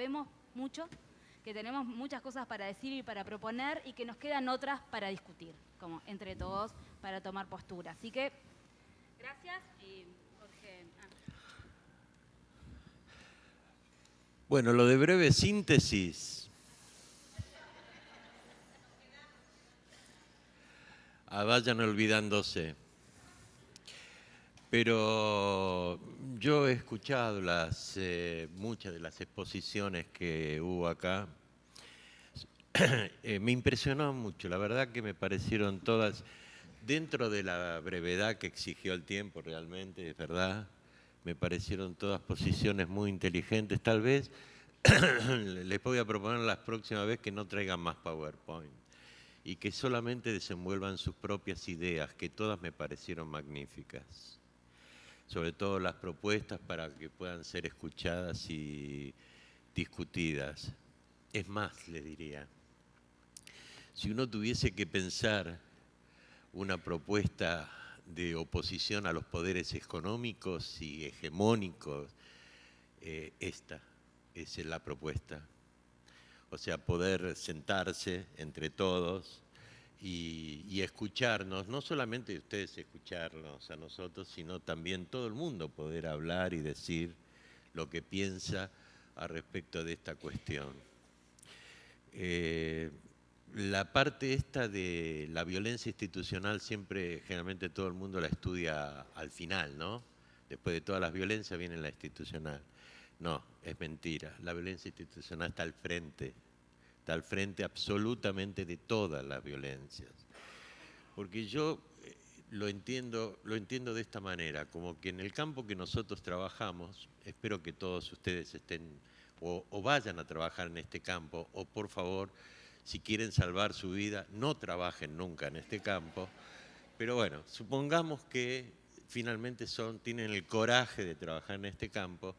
vemos mucho, que tenemos muchas cosas para decir y para proponer y que nos quedan otras para discutir, como entre todos, para tomar postura. Así que, gracias y Jorge. Bueno, lo de breve síntesis. Vayan olvidándose. Pero yo he escuchado muchas de las exposiciones que hubo acá. Me impresionó mucho, la verdad que me parecieron todas, dentro de la brevedad que exigió el tiempo realmente, es verdad, me parecieron todas posiciones muy inteligentes. Tal vez les voy a proponer la próxima vez que no traigan más PowerPoint y que solamente desenvuelvan sus propias ideas, que todas me parecieron magníficas. Sobre todo las propuestas para que puedan ser escuchadas y discutidas. Es más, le diría, si uno tuviese que pensar una propuesta de oposición a los poderes económicos y hegemónicos, esta es la propuesta. O sea, poder sentarse entre todos y escucharnos, no solamente ustedes escucharnos a nosotros, sino también todo el mundo poder hablar y decir lo que piensa al respecto de esta cuestión. La parte esta de la violencia institucional siempre, generalmente todo el mundo la estudia al final, ¿no? Después de todas las violencias viene la institucional. No, es mentira. La violencia institucional está al frente absolutamente de todas las violencias. Porque yo lo entiendo de esta manera, como que en el campo que nosotros trabajamos, espero que todos ustedes estén o vayan a trabajar en este campo, o por favor, si quieren salvar su vida, no trabajen nunca en este campo. Pero bueno, supongamos que finalmente tienen el coraje de trabajar en este campo.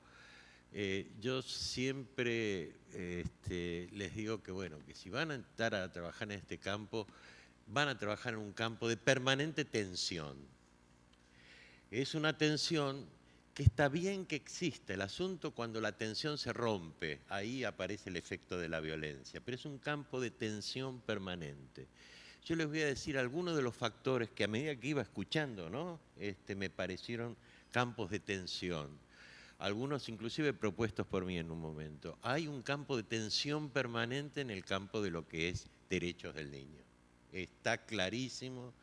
Yo siempre les digo que, bueno, que si van a entrar a trabajar en este campo, van a trabajar en un campo de permanente tensión. Es una tensión que está bien que exista. El asunto cuando la tensión se rompe, ahí aparece el efecto de la violencia, pero es un campo de tensión permanente. Yo les voy a decir algunos de los factores que a medida que iba escuchando, ¿no? Me parecieron campos de tensión. Algunos inclusive propuestos por mí en un momento. Hay un campo de tensión permanente en el campo de lo que es derechos del niño. Está clarísimo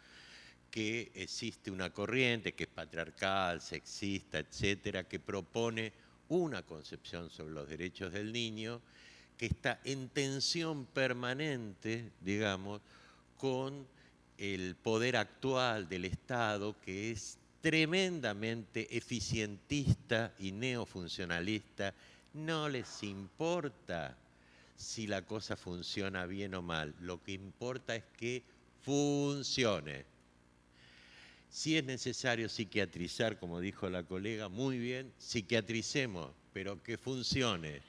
que existe una corriente que es patriarcal, sexista, etcétera, que propone una concepción sobre los derechos del niño que está en tensión permanente, digamos, con el poder actual del Estado, que es tremendamente eficientista y neofuncionalista. No les importa si la cosa funciona bien o mal, lo que importa es que funcione. Si es necesario psiquiatrizar, como dijo la colega, muy bien, psiquiatricemos, pero que funcione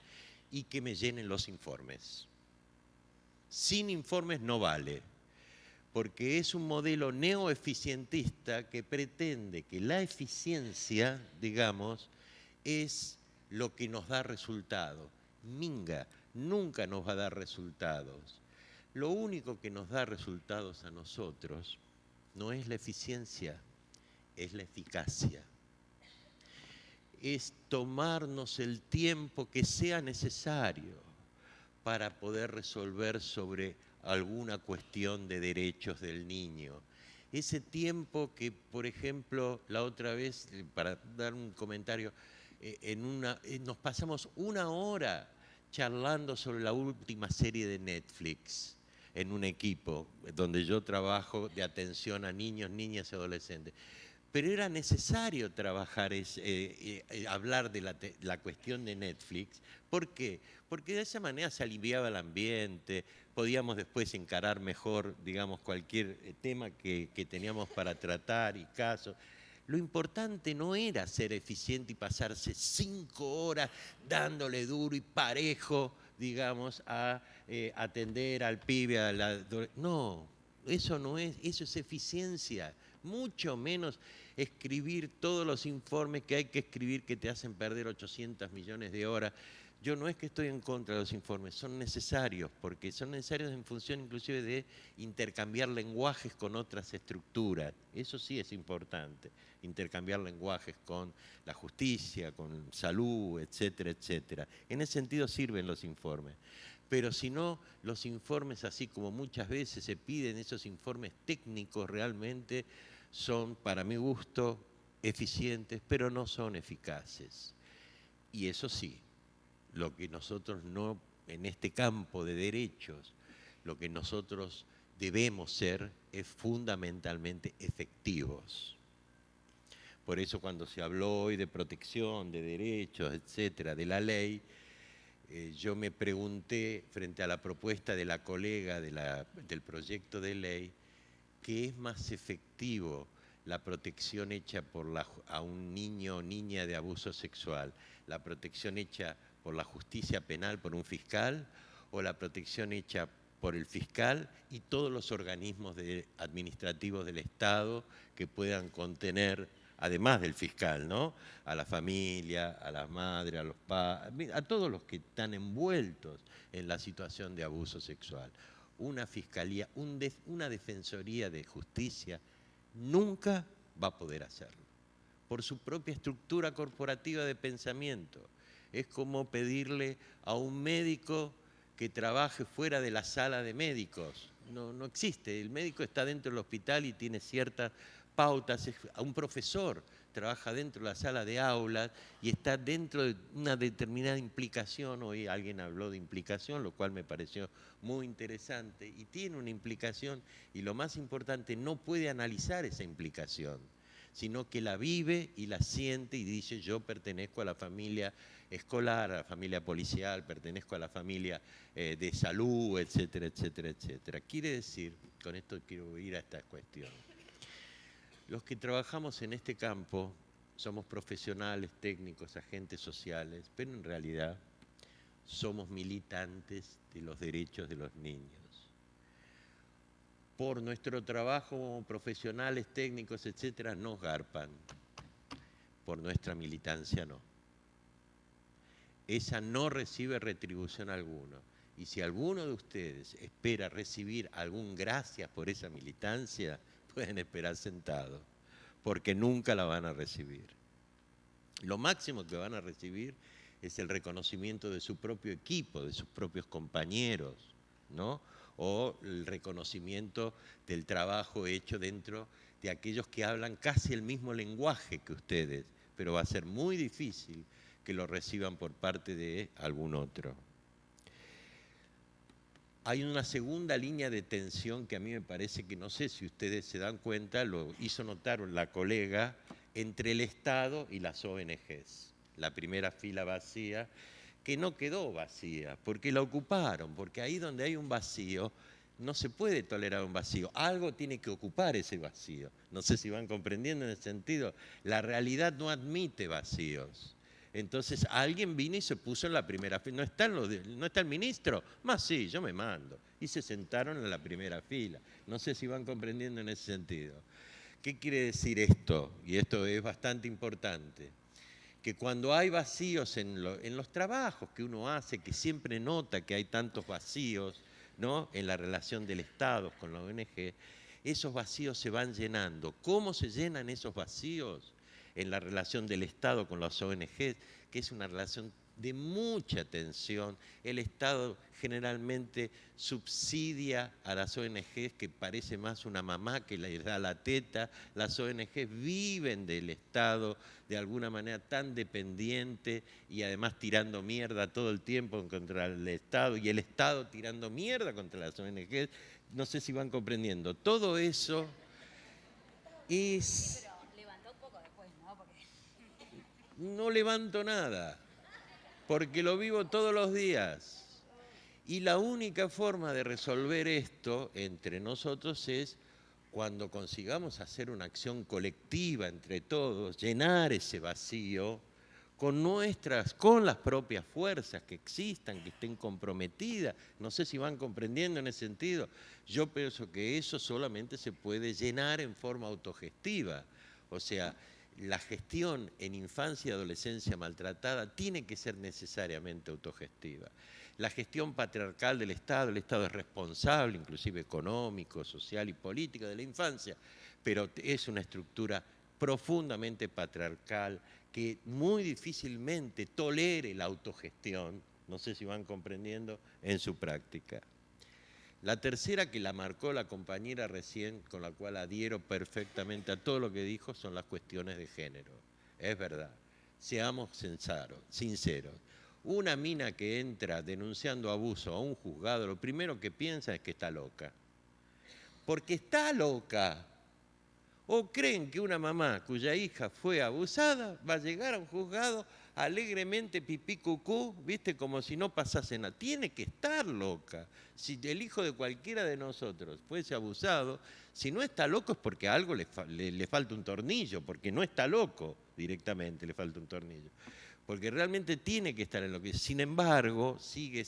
y que me llenen los informes. Sin informes no vale, porque es un modelo neoeficientista que pretende que la eficiencia, digamos, es lo que nos da resultados. Minga, nunca nos va a dar resultados. Lo único que nos da resultados a nosotros no es la eficiencia, es la eficacia. Es tomarnos el tiempo que sea necesario para poder resolver sobre alguna cuestión de derechos del niño. Ese tiempo que, por ejemplo, la otra vez, para dar un comentario, nos pasamos 1 hora charlando sobre la última serie de Netflix en un equipo donde yo trabajo de atención a niños, niñas y adolescentes. Pero era necesario trabajar, hablar de la cuestión de Netflix. ¿Por qué? Porque de esa manera se aliviaba el ambiente, podíamos después encarar mejor, digamos, cualquier tema que teníamos para tratar y casos. Lo importante no era ser eficiente y pasarse 5 horas dándole duro y parejo, digamos, a atender al pibe, no, eso no es, eso es eficiencia, mucho menos escribir todos los informes que hay que escribir que te hacen perder 800 millones de horas. Yo no es que estoy en contra de los informes, son necesarios, porque son necesarios en función inclusive de intercambiar lenguajes con otras estructuras. Eso sí es importante, intercambiar lenguajes con la justicia, con salud, etcétera, etcétera. En ese sentido sirven los informes. Pero si no, los informes, así como muchas veces se piden, esos informes técnicos realmente son, para mi gusto, eficientes, pero no son eficaces. Y eso sí, lo que nosotros no, en este campo de derechos, lo que nosotros debemos ser es fundamentalmente efectivos. Por eso cuando se habló hoy de protección, de derechos, etcétera, de la ley, yo me pregunté frente a la propuesta de la colega del proyecto de ley, ¿qué es más efectivo? La protección hecha a un niño o niña de abuso sexual, la protección hecha por la justicia penal, por un fiscal, o la protección hecha por el fiscal y todos los organismos administrativos del Estado que puedan contener, además del fiscal, ¿no?, a la familia, a las madres, a los padres, a todos los que están envueltos en la situación de abuso sexual. Una fiscalía, una defensoría de justicia nunca va a poder hacerlo, por su propia estructura corporativa de pensamiento. Es como pedirle a un médico que trabaje fuera de la sala de médicos. No existe. El médico está dentro del hospital y tiene ciertas pautas. A un profesor trabaja dentro de la sala de aulas y está dentro de una determinada implicación. Hoy alguien habló de implicación, lo cual me pareció muy interesante, y tiene una implicación, y lo más importante, no puede analizar esa implicación, sino que la vive y la siente y dice: yo pertenezco a la familia escolar, a la familia policial, pertenezco a la familia de salud, etcétera, etcétera, etcétera. Quiere decir, con esto quiero ir a esta cuestión, los que trabajamos en este campo somos profesionales, técnicos, agentes sociales, pero en realidad somos militantes de los derechos de los niños. Por nuestro trabajo como profesionales, técnicos, etcétera, nos garpan. Por nuestra militancia no. Esa no recibe retribución alguna. Y si alguno de ustedes espera recibir algún gracias por esa militancia, pueden esperar sentados, porque nunca la van a recibir. Lo máximo que van a recibir es el reconocimiento de su propio equipo, de sus propios compañeros, ¿no?, o el reconocimiento del trabajo hecho dentro de aquellos que hablan casi el mismo lenguaje que ustedes, pero va a ser muy difícil que lo reciban por parte de algún otro. Hay una segunda línea de tensión que a mí me parece que, no sé si ustedes se dan cuenta, lo hizo notar la colega, entre el Estado y las ONGs. La primera fila vacía, que no quedó vacía, porque la ocuparon, porque ahí donde hay un vacío, no se puede tolerar un vacío, algo tiene que ocupar ese vacío. No sé si van comprendiendo en ese sentido, la realidad no admite vacíos. Entonces alguien vino y se puso en la primera fila. ¿No está el ministro? Más sí, yo me mando. Y se sentaron en la primera fila. No sé si van comprendiendo en ese sentido. ¿Qué quiere decir esto? Y esto es bastante importante. Que cuando hay vacíos en los trabajos que uno hace, que siempre nota que hay tantos vacíos, ¿no?, en la relación del Estado con la ONG, esos vacíos se van llenando. ¿Cómo se llenan esos vacíos? En la relación del Estado con las ONG, que es una relación de mucha tensión. El Estado generalmente subsidia a las ONG, que parece más una mamá que les da la teta. Las ONG viven del Estado de alguna manera tan dependiente y además tirando mierda todo el tiempo contra el Estado, y el Estado tirando mierda contra las ONG. No sé si van comprendiendo. Todo eso es... No levanto nada, porque lo vivo todos los días. Y la única forma de resolver esto entre nosotros es cuando consigamos hacer una acción colectiva entre todos, llenar ese vacío con las propias fuerzas que existan, que estén comprometidas. No sé si van comprendiendo en ese sentido. Yo pienso que eso solamente se puede llenar en forma autogestiva. O sea, la gestión en infancia y adolescencia maltratada tiene que ser necesariamente autogestiva. La gestión patriarcal del Estado, el Estado es responsable, inclusive económico, social y política de la infancia, pero es una estructura profundamente patriarcal que muy difícilmente tolere la autogestión, no sé si van comprendiendo, en su práctica. La tercera, que la marcó la compañera recién, con la cual adhiero perfectamente a todo lo que dijo, son las cuestiones de género. Es verdad, seamos sinceros. Una mina que entra denunciando abuso a un juzgado, lo primero que piensa es que está loca. Porque está loca. ¿O creen que una mamá cuya hija fue abusada va a llegar a un juzgado alegremente pipí cucú, viste, como si no pasase nada? Tiene que estar loca. Si el hijo de cualquiera de nosotros fuese abusado, si no está loco es porque a algo le falta un tornillo, porque no está loco directamente, le falta un tornillo. Porque realmente tiene que estar en lo que... Sin embargo, sigue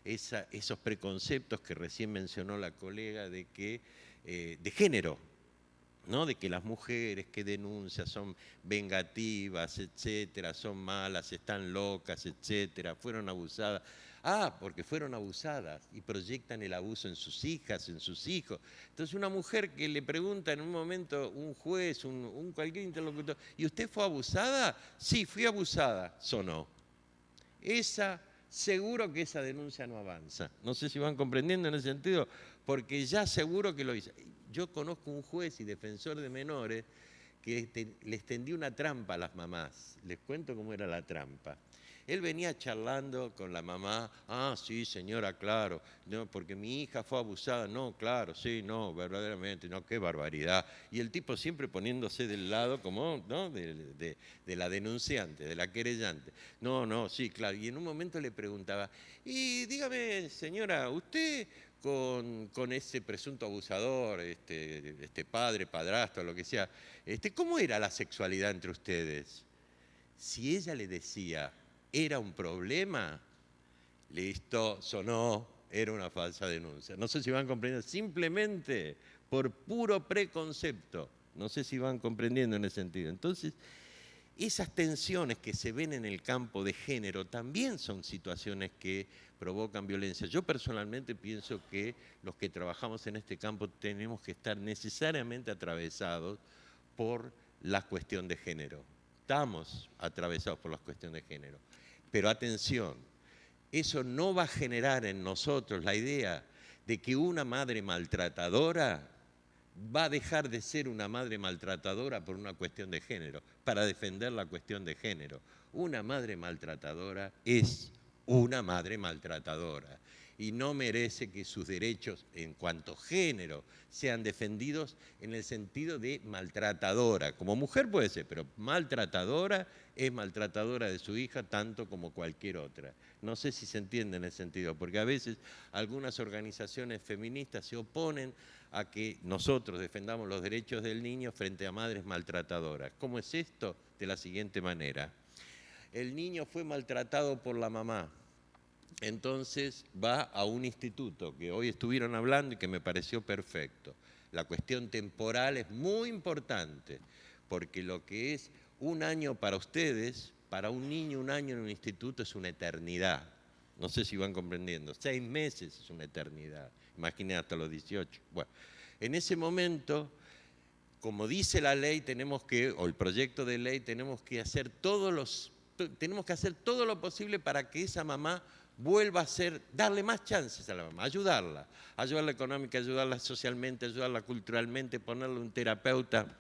esos preconceptos que recién mencionó la colega de género, ¿no? De que las mujeres que denuncian son vengativas, etcétera, son malas, están locas, etcétera, fueron abusadas. Ah, porque fueron abusadas y proyectan el abuso en sus hijas, en sus hijos. Entonces una mujer que le pregunta en un momento un juez, un cualquier interlocutor, ¿y usted fue abusada? Sí, fui abusada, sonó. Seguro que esa denuncia no avanza. No sé si van comprendiendo en ese sentido, porque ya seguro que lo hizo. Yo conozco un juez y defensor de menores que les tendió una trampa a las mamás. Les cuento cómo era la trampa. Él venía charlando con la mamá, ah, sí, señora, claro, no, porque mi hija fue abusada, no, claro, sí, no, verdaderamente, no, qué barbaridad. Y el tipo siempre poniéndose del lado como, ¿no?, de la denunciante, de la querellante. No, no, sí, claro. Y en un momento le preguntaba, y dígame, señora, usted con ese presunto abusador, este padre, padrastro, lo que sea, ¿cómo era la sexualidad entre ustedes? Si ella le decía, ¿era un problema? Listo, sonó, era una falsa denuncia. No sé si van comprendiendo, simplemente por puro preconcepto. No sé si van comprendiendo en ese sentido. Entonces, esas tensiones que se ven en el campo de género también son situaciones que provocan violencia. Yo personalmente pienso que los que trabajamos en este campo tenemos que estar necesariamente atravesados por la cuestión de género. Estamos atravesados por la cuestión de género. Pero atención, eso no va a generar en nosotros la idea de que una madre maltratadora va a dejar de ser una madre maltratadora por una cuestión de género, para defender la cuestión de género. Una madre maltratadora es una madre maltratadora y no merece que sus derechos en cuanto a género sean defendidos en el sentido de maltratadora. Como mujer puede ser, pero maltratadora es maltratadora de su hija tanto como cualquier otra. No sé si se entiende en ese sentido, porque a veces algunas organizaciones feministas se oponen a que nosotros defendamos los derechos del niño frente a madres maltratadoras. ¿Cómo es esto? De la siguiente manera. El niño fue maltratado por la mamá. Entonces va a un instituto que hoy estuvieron hablando y que me pareció perfecto. La cuestión temporal es muy importante, porque lo que es un año para ustedes, para un niño un año en un instituto es una eternidad. No sé si van comprendiendo. 6 meses es una eternidad. Imaginen hasta los 18. Bueno, en ese momento, como dice la ley, o el proyecto de ley, tenemos que hacer todo lo posible para que esa mamá vuelva a darle más chances a la mamá, ayudarla económica, ayudarla socialmente, ayudarla culturalmente, ponerle un terapeuta.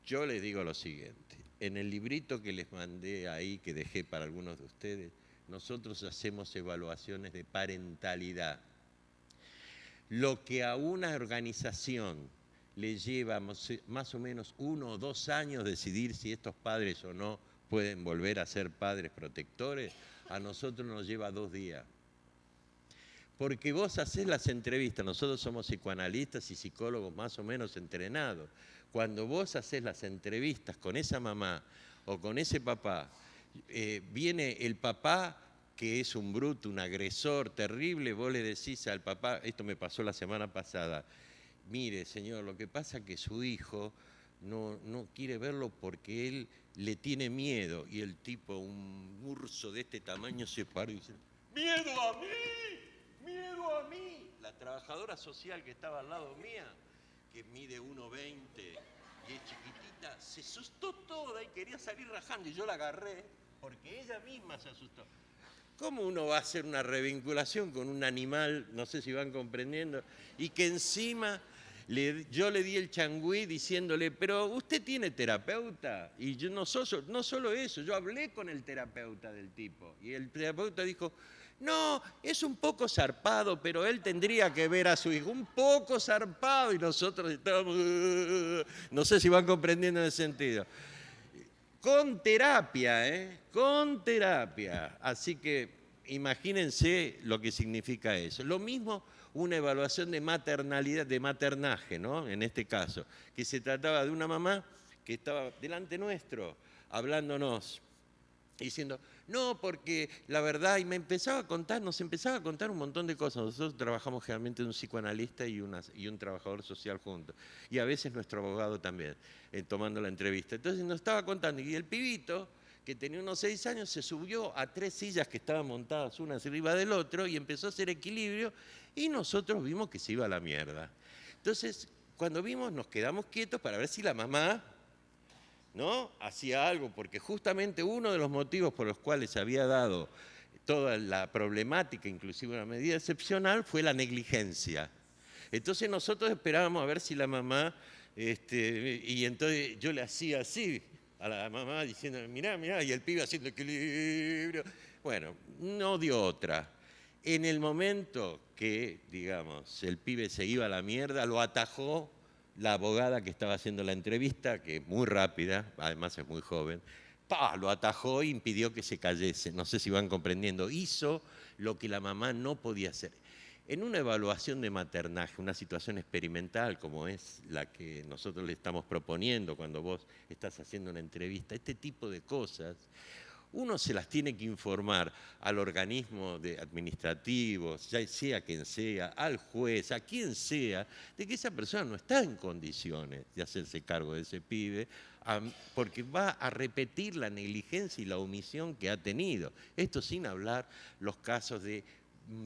Yo les digo lo siguiente, en el librito que les mandé ahí, que dejé para algunos de ustedes, nosotros hacemos evaluaciones de parentalidad. Lo que a una organización le lleva más o menos 1 o 2 años decidir si estos padres o no pueden volver a ser padres protectores, a nosotros nos lleva 2 días. Porque vos hacés las entrevistas, nosotros somos psicoanalistas y psicólogos más o menos entrenados. Cuando vos hacés las entrevistas con esa mamá o con ese papá, viene el papá que es un bruto, un agresor terrible, vos le decís al papá, esto me pasó la semana pasada, mire señor, lo que pasa es que su hijo no quiere verlo porque él le tiene miedo. Y el tipo, un urso de este tamaño, se paró y dice, ¡miedo a mí! ¡Miedo a mí! La trabajadora social que estaba al lado mía, que mide 1,20 y es chiquitita, se asustó toda y quería salir rajando. Y yo la agarré porque ella misma se asustó. ¿Cómo uno va a hacer una revinculación con un animal, no sé si van comprendiendo, y que encima yo le di el changüí diciéndole, pero usted tiene terapeuta? Y yo no solo eso, yo hablé con el terapeuta del tipo, y el terapeuta dijo, no, es un poco zarpado, pero él tendría que ver a su hijo, un poco zarpado, y nosotros estábamos, no sé si van comprendiendo en ese sentido. Con terapia, ¿eh? Con terapia. Así que imagínense lo que significa eso. Lo mismo una evaluación de maternalidad, de maternaje, ¿no? En este caso, que se trataba de una mamá que estaba delante nuestro, hablándonos, diciendo, no, porque la verdad, y nos empezaba a contar un montón de cosas. Nosotros trabajamos generalmente un psicoanalista y un trabajador social juntos, y a veces nuestro abogado también, tomando la entrevista. Entonces nos estaba contando, y el pibito, que tenía unos 6 años, se subió a 3 sillas que estaban montadas una arriba del otro, y empezó a hacer equilibrio, y nosotros vimos que se iba a la mierda. Entonces, cuando vimos, nos quedamos quietos para ver si la mamá, ¿no?, hacía algo, porque justamente uno de los motivos por los cuales se había dado toda la problemática, inclusive una medida excepcional, fue la negligencia. Entonces nosotros esperábamos a ver si la mamá, y entonces yo le hacía así a la mamá diciendo, mirá, mirá, y el pibe haciendo equilibrio. Bueno, no dio otra. En el momento que, digamos, el pibe se iba a la mierda, lo atajó la abogada que estaba haciendo la entrevista, que muy rápida, además es muy joven, lo atajó e impidió que se cayese. No sé si van comprendiendo. Hizo lo que la mamá no podía hacer. En una evaluación de maternaje, una situación experimental como es la que nosotros le estamos proponiendo cuando vos estás haciendo una entrevista, este tipo de cosas, uno se las tiene que informar al organismo administrativo, ya sea quien sea, al juez, a quien sea, de que esa persona no está en condiciones de hacerse cargo de ese pibe, porque va a repetir la negligencia y la omisión que ha tenido. Esto sin hablar los casos de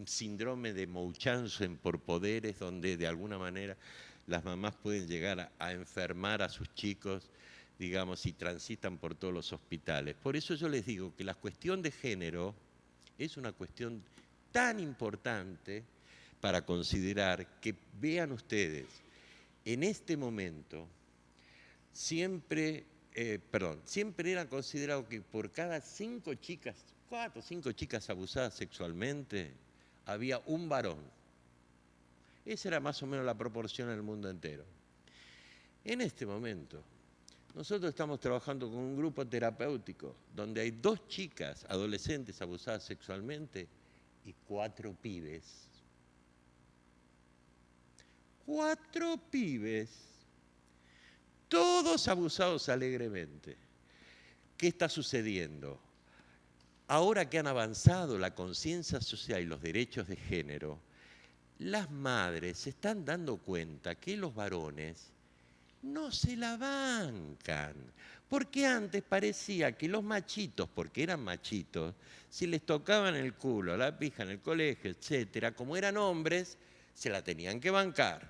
síndrome de Munchausen por poderes, donde de alguna manera las mamás pueden llegar a enfermar a sus chicos, digamos, y transitan por todos los hospitales. Por eso yo les digo que la cuestión de género es una cuestión tan importante para considerar que, vean ustedes, en este momento siempre era considerado que por cada 5 chicas, 4 o 5 chicas abusadas sexualmente, había un varón. Esa era más o menos la proporción en el mundo entero. En este momento, nosotros estamos trabajando con un grupo terapéutico donde hay 2 chicas adolescentes abusadas sexualmente y 4 pibes. 4 pibes, todos abusados alegremente. ¿Qué está sucediendo? Ahora que han avanzado la conciencia social y los derechos de género, las madres se están dando cuenta que los varones no se la bancan, porque antes parecía que los machitos, porque eran machitos, si les tocaban el culo, la pija en el colegio, etcétera, como eran hombres, se la tenían que bancar.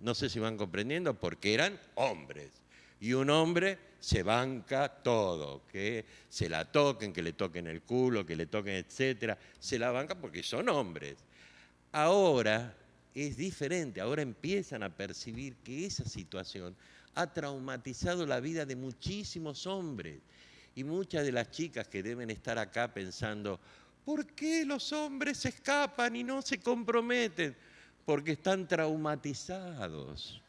No sé si van comprendiendo, porque eran hombres. Y un hombre se banca todo, que se la toquen, que le toquen el culo, que le toquen, etcétera, se la banca porque son hombres. Ahora es diferente, ahora empiezan a percibir que esa situación ha traumatizado la vida de muchísimos hombres. Y muchas de las chicas que deben estar acá pensando, ¿por qué los hombres se escapan y no se comprometen? Porque están traumatizados.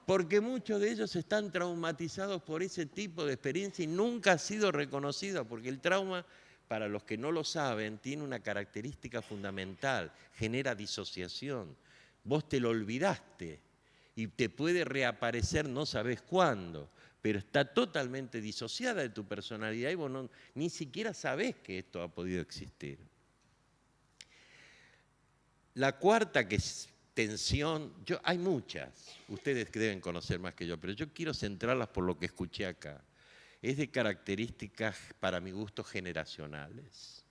Porque muchos de ellos están traumatizados por ese tipo de experiencia y nunca ha sido reconocida, porque el trauma, para los que no lo saben, tiene una característica fundamental, genera disociación. Vos te lo olvidaste y te puede reaparecer no sabés cuándo, pero está totalmente disociada de tu personalidad y vos ni siquiera sabés que esto ha podido existir. La cuarta, que tensión, hay muchas, ustedes que deben conocer más que yo, pero yo quiero centrarlas por lo que escuché acá. Es de características, para mi gusto, generacionales.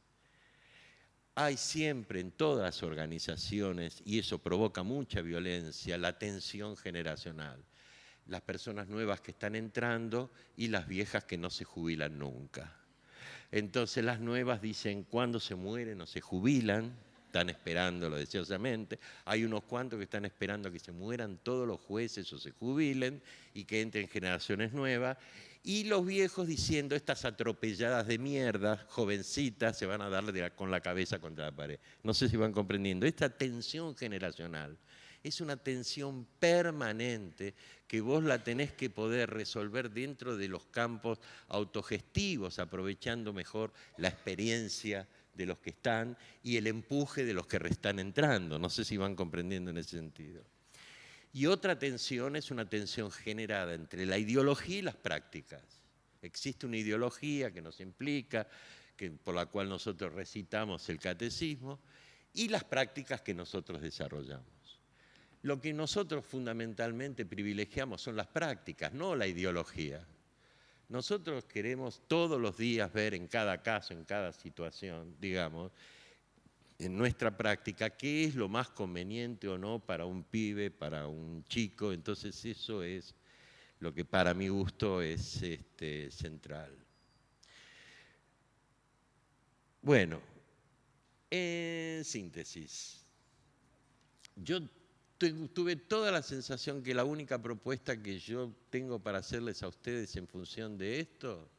Hay siempre en todas las organizaciones, y eso provoca mucha violencia, la tensión generacional. Las personas nuevas que están entrando y las viejas que no se jubilan nunca. Entonces las nuevas dicen, ¿cuándo se mueren o se jubilan? Están esperándolo deseosamente. Hay unos cuantos que están esperando que se mueran todos los jueces o se jubilen y que entren generaciones nuevas. Y los viejos diciendo, estas atropelladas de mierda, jovencitas, se van a darle con la cabeza contra la pared. No sé si van comprendiendo. Esta tensión generacional es una tensión permanente que vos la tenés que poder resolver dentro de los campos autogestivos, aprovechando mejor la experiencia de los que están y el empuje de los que están entrando. No sé si van comprendiendo en ese sentido. Y otra tensión es una tensión generada entre la ideología y las prácticas. Existe una ideología que nos implica, por la cual nosotros recitamos el catecismo, y las prácticas que nosotros desarrollamos. Lo que nosotros fundamentalmente privilegiamos son las prácticas, no la ideología. Nosotros queremos todos los días ver en cada caso, en cada situación, digamos, en nuestra práctica, qué es lo más conveniente o no para un pibe, para un chico. Entonces eso es lo que para mi gusto es central. Bueno, en síntesis, yo tuve toda la sensación que la única propuesta que yo tengo para hacerles a ustedes en función de esto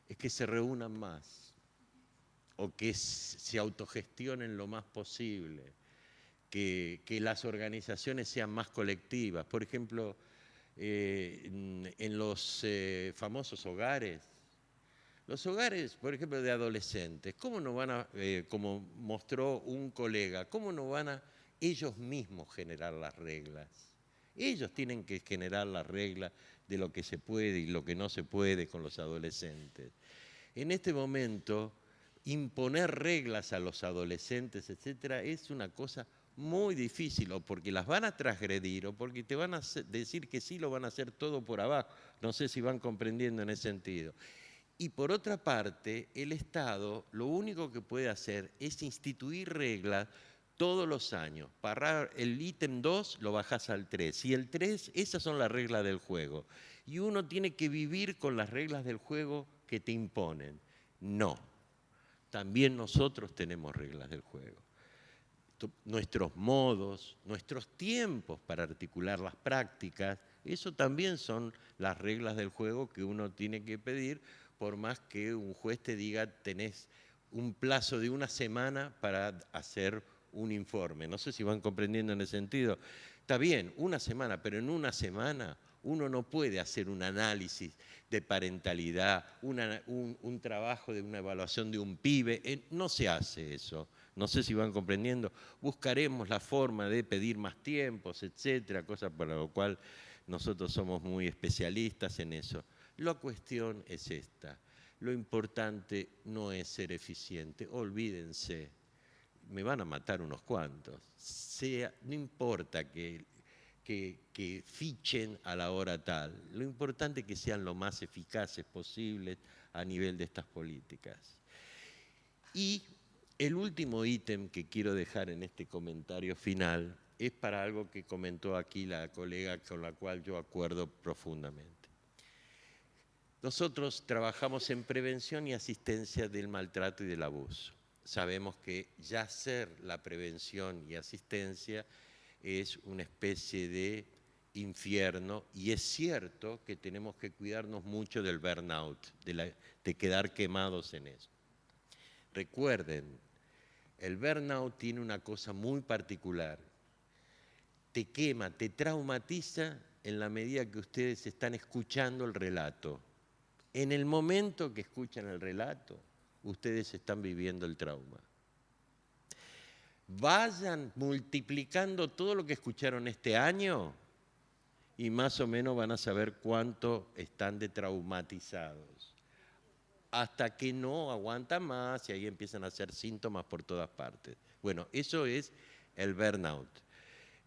es que se reúnan más o que se autogestionen lo más posible, que las organizaciones sean más colectivas. Por ejemplo, en los famosos hogares, los hogares, por ejemplo, de adolescentes, ¿cómo no van a, como mostró un colega, cómo no van a ellos mismos generar las reglas? Ellos tienen que generar las reglas de lo que se puede y lo que no se puede con los adolescentes. En este momento, imponer reglas a los adolescentes, etcétera, es una cosa muy difícil, o porque las van a transgredir, o porque te van a decir que sí lo van a hacer todo por abajo. No sé si van comprendiendo en ese sentido. Y por otra parte, el Estado lo único que puede hacer es instituir reglas todos los años. Para el ítem 2 lo bajás al 3. Y el 3, esas son las reglas del juego. Y uno tiene que vivir con las reglas del juego que te imponen. No. También nosotros tenemos reglas del juego. Nuestros modos, nuestros tiempos para articular las prácticas, eso también son las reglas del juego que uno tiene que pedir, por más que un juez te diga tenés un plazo de una semana para hacer un informe. No sé si van comprendiendo en ese sentido. Está bien, una semana, pero en una semana uno no puede hacer un análisis de parentalidad, un trabajo de una evaluación de un pibe. No se hace eso. No sé si van comprendiendo. Buscaremos la forma de pedir más tiempos, etcétera, cosa para lo cual nosotros somos muy especialistas en eso. La cuestión es esta. Lo importante no es ser eficiente. Olvídense. Me van a matar unos cuantos. No importa que fichen a la hora tal. Lo importante es que sean lo más eficaces posibles a nivel de estas políticas. Y el último ítem que quiero dejar en este comentario final es para algo que comentó aquí la colega con la cual yo acuerdo profundamente. Nosotros trabajamos en prevención y asistencia del maltrato y del abuso. Sabemos que ya hacer la prevención y asistencia es una especie de infierno, y es cierto que tenemos que cuidarnos mucho del burnout, de quedar quemados en eso. Recuerden, el burnout tiene una cosa muy particular. Te quema, te traumatiza en la medida que ustedes están escuchando el relato. En el momento que escuchan el relato, ustedes están viviendo el trauma. Vayan multiplicando todo lo que escucharon este año y más o menos van a saber cuánto están de traumatizados. Hasta que no aguantan más y ahí empiezan a hacer síntomas por todas partes. Bueno, eso es el burnout.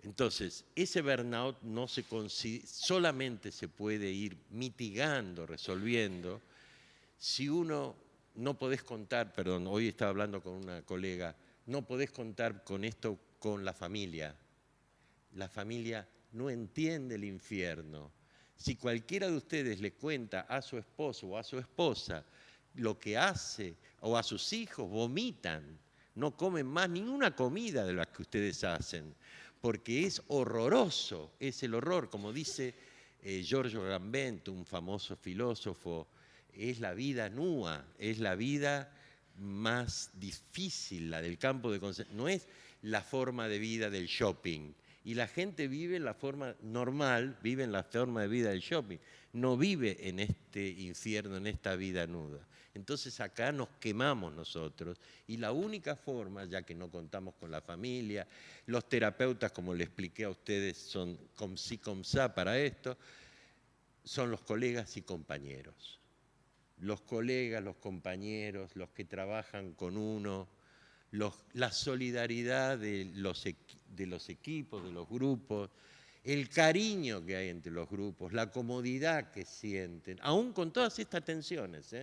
Entonces, ese burnout no solamente se puede ir mitigando, resolviendo, si uno no podés contar, perdón, hoy estaba hablando con una colega, no podés contar con esto con la familia. La familia no entiende el infierno. Si cualquiera de ustedes le cuenta a su esposo o a su esposa lo que hace, o a sus hijos, vomitan, no comen más ninguna comida de las que ustedes hacen, porque es horroroso, es el horror, como dice Giorgio Agamben, un famoso filósofo, es la vida nua, es la vida más difícil, la del campo de concentración, no es la forma de vida del shopping. Y la gente vive en la forma normal, vive en la forma de vida del shopping, no vive en este infierno, en esta vida nuda. Entonces acá nos quemamos nosotros y la única forma, ya que no contamos con la familia, los terapeutas, como le expliqué a ustedes, son com si com ça para esto, son los colegas y compañeros. Los colegas, los compañeros, los que trabajan con uno, la solidaridad de los equipos, de los grupos, el cariño que hay entre los grupos, la comodidad que sienten, aún con todas estas tensiones,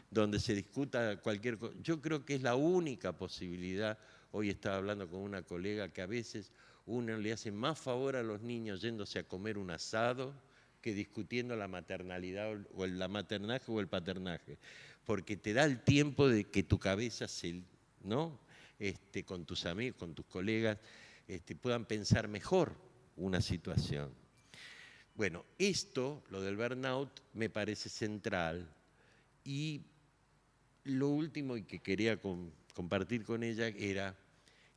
donde se discuta cualquier cosa. Yo creo que es la única posibilidad. Hoy estaba hablando con una colega que a veces uno le hace más favor a los niños yéndose a comer un asado que discutiendo la maternalidad o el maternaje o el paternaje, porque te da el tiempo de que tu cabeza ¿no? Con tus amigos, con tus colegas, puedan pensar mejor una situación. Bueno, esto, lo del burnout, me parece central y lo último y que quería compartir con ella era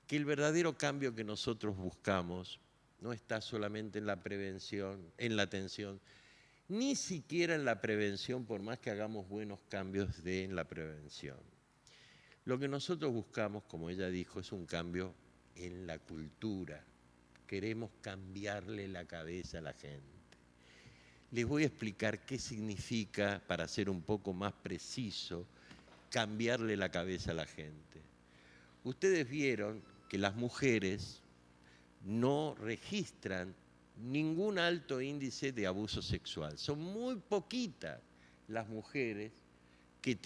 que el verdadero cambio que nosotros buscamos no está solamente en la prevención, en la atención, ni siquiera en la prevención, por más que hagamos buenos cambios en la prevención. Lo que nosotros buscamos, como ella dijo, es un cambio en la cultura. Queremos cambiarle la cabeza a la gente. Les voy a explicar qué significa, para ser un poco más preciso, cambiarle la cabeza a la gente. Ustedes vieron que las mujeres no registran ningún alto índice de abuso sexual. Son muy poquitas las mujeres que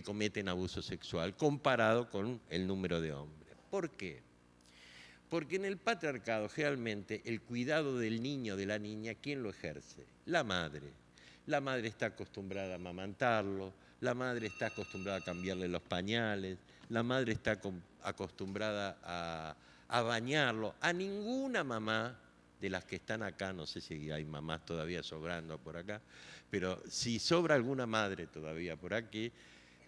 cometen abuso sexual comparado con el número de hombres. ¿Por qué? Porque en el patriarcado generalmente el cuidado del niño, de la niña, ¿quién lo ejerce? La madre. La madre está acostumbrada a amamantarlo, la madre está acostumbrada a cambiarle los pañales, la madre está acostumbrada a bañarlo. A ninguna mamá de las que están acá, no sé si hay mamás todavía sobrando por acá, pero si sobra alguna madre todavía por aquí,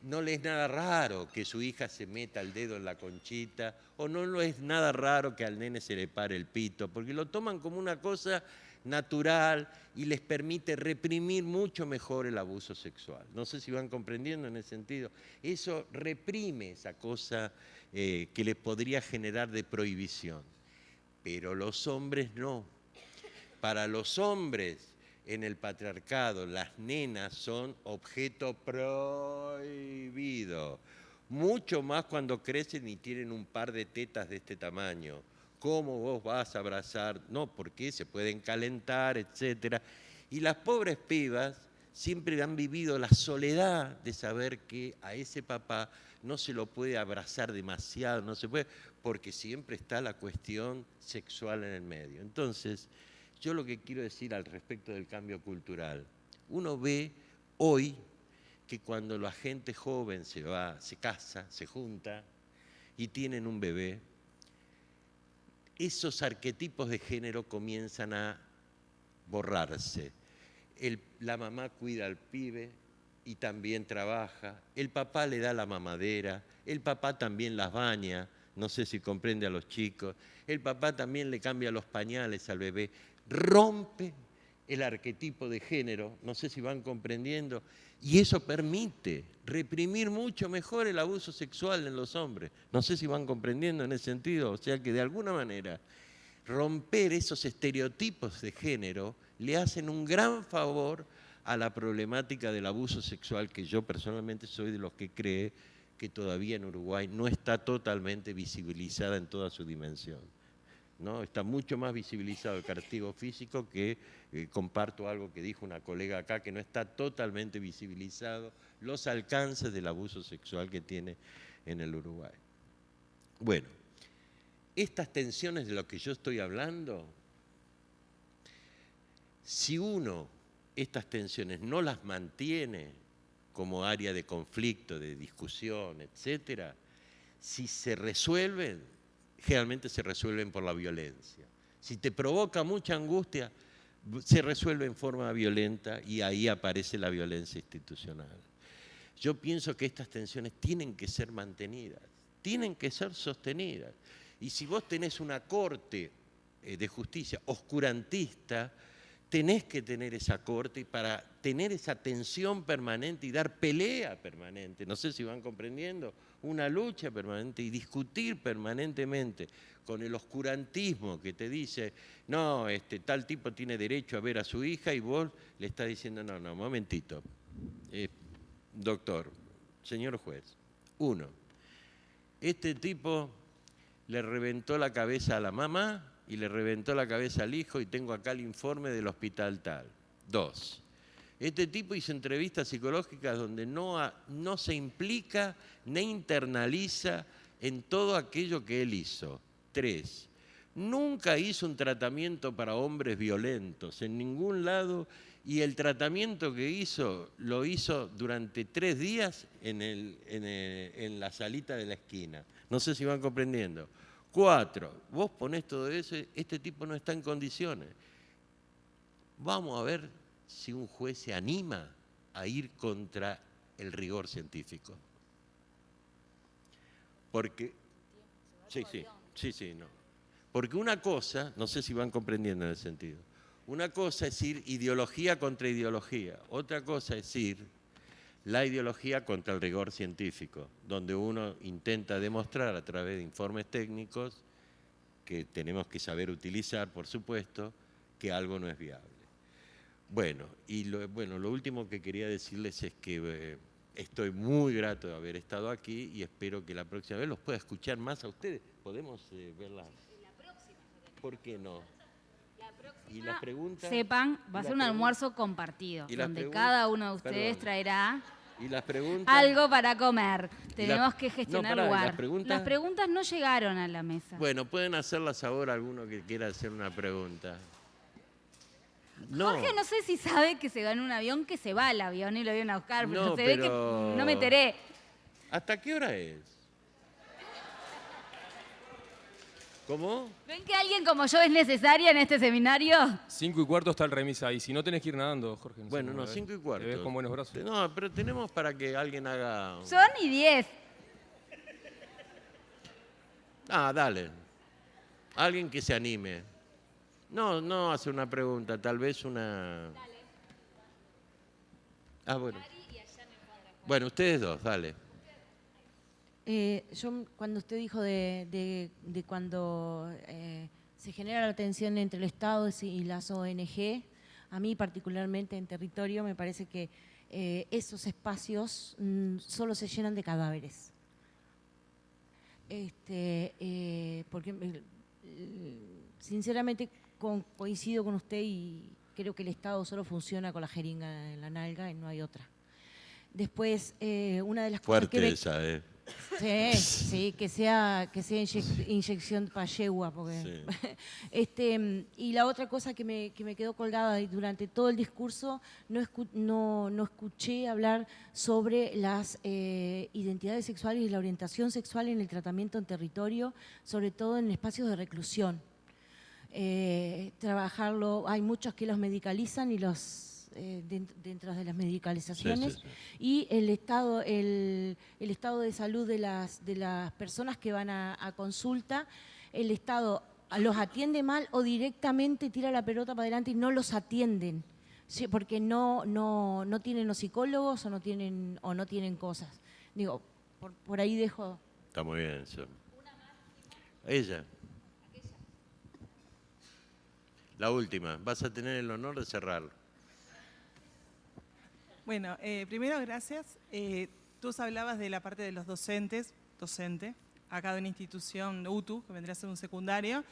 no le es nada raro que su hija se meta el dedo en la conchita, o no le es nada raro que al nene se le pare el pito, porque lo toman como una cosa natural y les permite reprimir mucho mejor el abuso sexual. No sé si van comprendiendo en ese sentido. Eso reprime esa cosa que les podría generar de prohibición. Pero los hombres no. Para los hombres en el patriarcado, las nenas son objeto prohibido. Mucho más cuando crecen y tienen un par de tetas de este tamaño. ¿Cómo vos vas a abrazar? No, porque se pueden calentar, etc. Y las pobres pibas siempre han vivido la soledad de saber que a ese papá no se lo puede abrazar demasiado, no se puede, porque siempre está la cuestión sexual en el medio. Entonces, yo lo que quiero decir al respecto del cambio cultural, uno ve hoy que cuando la gente joven se casa, se junta y tienen un bebé, esos arquetipos de género comienzan a borrarse. La mamá cuida al pibe y también trabaja, el papá le da la mamadera, el papá también las baña, no sé si comprende a los chicos, el papá también le cambia los pañales al bebé, rompe el arquetipo de género, no sé si van comprendiendo, y eso permite reprimir mucho mejor el abuso sexual en los hombres. No sé si van comprendiendo en ese sentido, o sea que de alguna manera romper esos estereotipos de género le hacen un gran favor a la problemática del abuso sexual, que yo personalmente soy de los que cree que todavía en Uruguay no está totalmente visibilizada en toda su dimensión. ¿no? Está mucho más visibilizado el castigo físico que, comparto algo que dijo una colega acá, que no está totalmente visibilizado los alcances del abuso sexual que tiene en el Uruguay. Bueno, estas tensiones de lo que yo estoy hablando, si uno estas tensiones no las mantiene como área de conflicto, de discusión, etcétera, si se resuelven, generalmente se resuelven por la violencia. Si te provoca mucha angustia, se resuelve en forma violenta y ahí aparece la violencia institucional. Yo pienso que estas tensiones tienen que ser mantenidas, tienen que ser sostenidas. Y si vos tenés una corte de justicia oscurantista, tenés que tener esa corte para tener esa tensión permanente y dar pelea permanente. No sé si van comprendiendo, una lucha permanente y discutir permanentemente con el oscurantismo que te dice, no, tal tipo tiene derecho a ver a su hija y vos le estás diciendo, no, no, momentito, doctor, señor juez, uno, este tipo le reventó la cabeza a la mamá y le reventó la cabeza al hijo y tengo acá el informe del hospital tal. 2. Este tipo hizo entrevistas psicológicas donde no se implica ni internaliza en todo aquello que él hizo. 3. Nunca hizo un tratamiento para hombres violentos en ningún lado y el tratamiento que hizo lo hizo durante 3 días en la salita de la esquina. No sé si van comprendiendo. 4, vos ponés todo eso, este tipo no está en condiciones. Vamos a ver si un juez se anima a ir contra el rigor científico. Porque, sí, no. Porque una cosa, no sé si van comprendiendo en el sentido, una cosa es ir ideología contra ideología, otra cosa es ir la ideología contra el rigor científico, donde uno intenta demostrar a través de informes técnicos que tenemos que saber utilizar, por supuesto, que algo no es viable. Bueno, y lo último que quería decirles es que estoy muy grato de haber estado aquí y espero que la próxima vez los pueda escuchar más a ustedes. ¿Podemos verla? La próxima. ¿Por qué no? La próxima, ¿Y las preguntas? sepan, va a ser un almuerzo compartido, donde cada uno de ustedes traerá ¿Y las preguntas? algo para comer. Tenemos que gestionar lugar. ¿Las preguntas no llegaron a la mesa. Bueno, pueden hacerlas ahora alguno que quiera hacer una pregunta. No. Jorge, no sé si sabe que se va en un avión, que se va al avión y lo vienen a buscar, pero No, se ve que no me enteré. ¿Hasta qué hora es? ¿Cómo? ¿Ven que alguien como yo es necesaria en este seminario? 5:15 está el remis ahí. Si no tenés que ir nadando, Jorge. Bueno, no, 5:15. Te ves con buenos brazos. No, pero tenemos para que alguien haga... Son y 10. Ah, dale. Alguien que se anime. No hace una pregunta, tal vez una... Dale. Ah, bueno. Bueno, ustedes dos, dale. Yo, cuando usted dijo de cuando se genera la tensión entre el Estado y las ONG, a mí particularmente en territorio me parece que esos espacios solo se llenan de cadáveres. Porque sinceramente coincido con usted y creo que el Estado solo funciona con la jeringa en la nalga y no hay otra. Después, una de las cosas fuerte esa, Sí, que sea inyección para yegua. Porque sí. Y la otra cosa que me quedó colgada durante todo el discurso, no escuché hablar sobre las identidades sexuales y la orientación sexual en el tratamiento en territorio, sobre todo en espacios de reclusión. Trabajarlo, hay muchos que los medicalizan y los... dentro de las medicalizaciones, sí. Y el estado de salud de las personas que van a consulta, el Estado los atiende mal o directamente tira la pelota para adelante y no los atienden, ¿sí? Porque no tienen los psicólogos o no tienen cosas. Digo, por ahí dejo. Está muy bien eso. Ella. La última. Vas a tener el honor de cerrarlo. Bueno, primero gracias. Tú hablabas de la parte de los docente, acá de una institución UTU, que vendría a ser un secundario.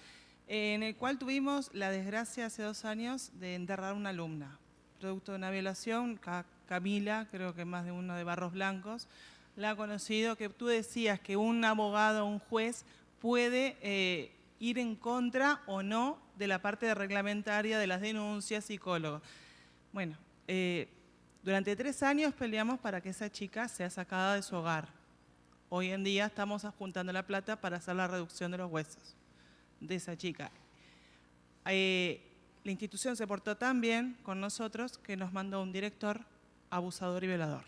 en el cual tuvimos la desgracia hace 2 años de enterrar a una alumna, producto de una violación. Camila, creo que más de uno de Barros Blancos, la ha conocido, que tú decías que un abogado o un juez puede ir en contra o no de la parte reglamentaria de las denuncias, psicólogos. Bueno, durante 3 años peleamos para que esa chica sea sacada de su hogar. Hoy en día estamos juntando la plata para hacer la reducción de los huesos de esa chica. La institución se portó tan bien con nosotros que nos mandó un director abusador y violador.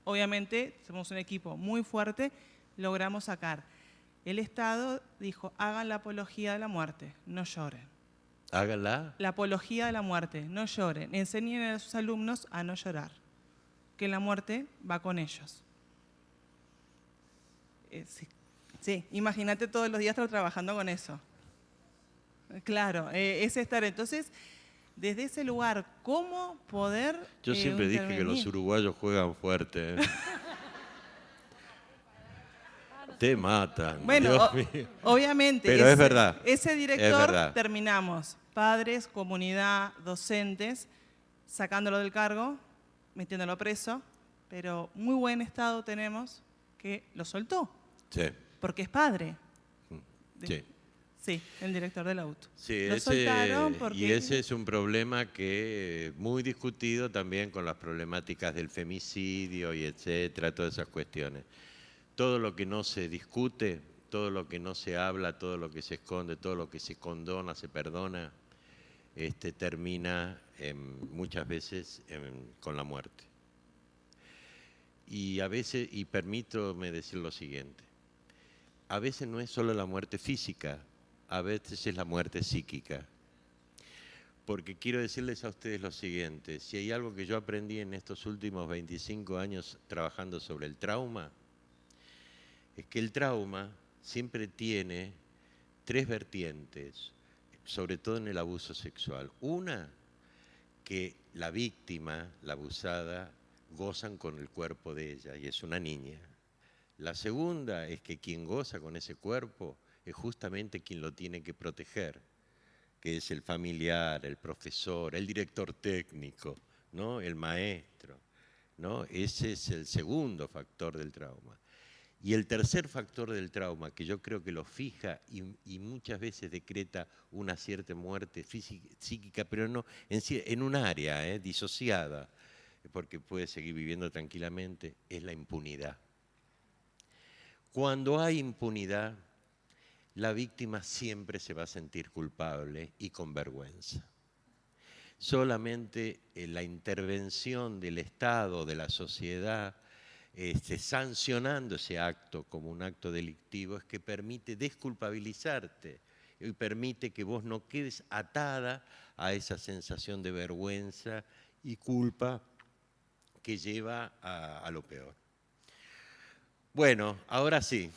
Obviamente, somos un equipo muy fuerte, logramos sacar. El Estado dijo, hagan la apología de la muerte, no lloren. Háganla. La apología de la muerte, no lloren. Enseñen a sus alumnos a no llorar, que la muerte va con ellos. Sí, imagínate todos los días estar trabajando con eso. Claro, es estar. Entonces, desde ese lugar, ¿cómo poder Yo siempre dije que intervenir? los uruguayos juegan fuerte. Te matan. Bueno, Dios mío. obviamente. Pero es verdad. Ese director, Es verdad. terminamos, padres, comunidad, docentes, sacándolo del cargo, metiéndolo preso, pero muy buen estado tenemos que lo soltó, Sí. porque es padre. Sí. Sí, el director del auto. Sí, Lo soltaron porque... y ese es un problema que muy discutido también con las problemáticas del femicidio y etcétera, todas esas cuestiones. Todo lo que no se discute, todo lo que no se habla, todo lo que se esconde, todo lo que se condona, se perdona, termina muchas veces con la muerte. Y a veces, y permítome decir lo siguiente, a veces no es solo la muerte física, a veces es la muerte psíquica. Porque quiero decirles a ustedes lo siguiente, si hay algo que yo aprendí en estos últimos 25 años trabajando sobre el trauma, es que el trauma siempre tiene 3 vertientes, sobre todo en el abuso sexual. Una, que la víctima, la abusada, gozan con el cuerpo de ella y es una niña. La segunda es que quien goza con ese cuerpo es justamente quien lo tiene que proteger, que es el familiar, el profesor, el director técnico, ¿no? El maestro, ¿no? Ese es el segundo factor del trauma. Y el tercer factor del trauma, que yo creo que lo fija y muchas veces decreta una cierta muerte física, psíquica, pero no en un área disociada, porque puede seguir viviendo tranquilamente, es la impunidad. Cuando hay impunidad, la víctima siempre se va a sentir culpable y con vergüenza. Solamente la intervención del Estado, de la sociedad, sancionando ese acto como un acto delictivo, es que permite desculpabilizarte y permite que vos no quedes atada a esa sensación de vergüenza y culpa que lleva a lo peor. Bueno, ahora sí.